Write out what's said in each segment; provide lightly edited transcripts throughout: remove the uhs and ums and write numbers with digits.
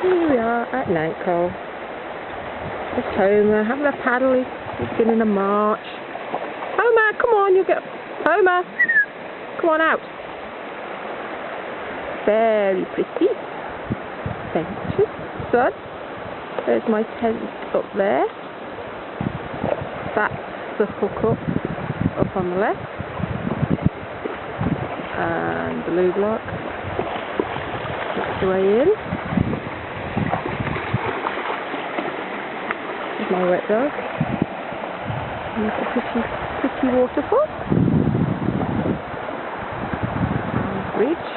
Here we are at Nantcol. There's Homer having a paddle. He's beginning a march. Homer, come on, you'll get... Homer, come on out. Very pretty. Benches, sun. There's my tent up there. That's the hookup up on the left. And the blue block. That's the way in. There's my wet dog. And there's a pretty waterfall. And the bridge.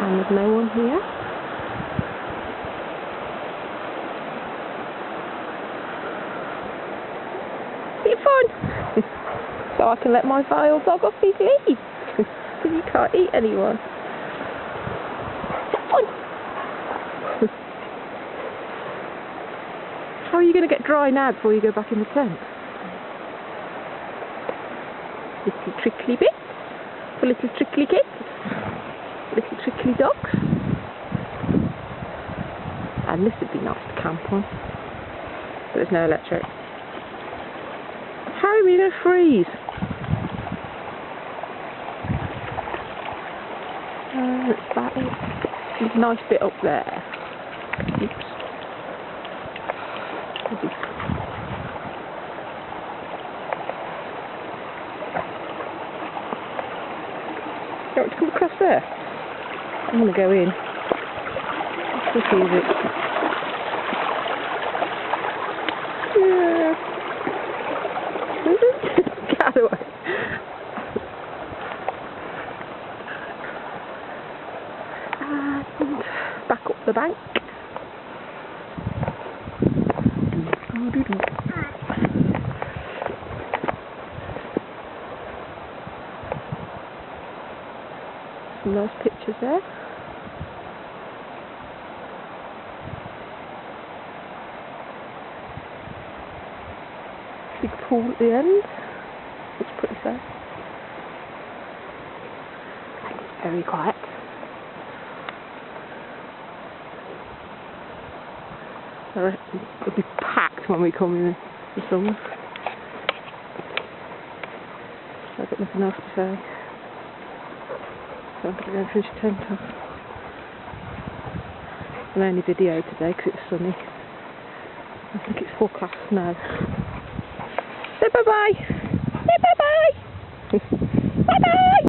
And there's no one here. Bit fun! So I can let my vile dog off his lead. Because you can't eat anyone. Fun! How are you going to get dry now before you go back in the tent? Little trickly bits for little trickly kids. Little trickly dogs. And this would be nice to camp on. But there's no electric. How are we going to freeze? That's about it. There's a nice bit up there. Oops. Do you want to come across there? I'm going to go in. Let's see it. Yeah. Get out of the way. And back up the bank. Some nice pictures there. Big pool at the end. Looks pretty safe. It's very quiet. I reckon it'll be packed when we come in the summer. So I've got nothing else to say. So I'm going to go and finish the tent off. I'll only video today because it's sunny. I think it's forecast now. So bye bye!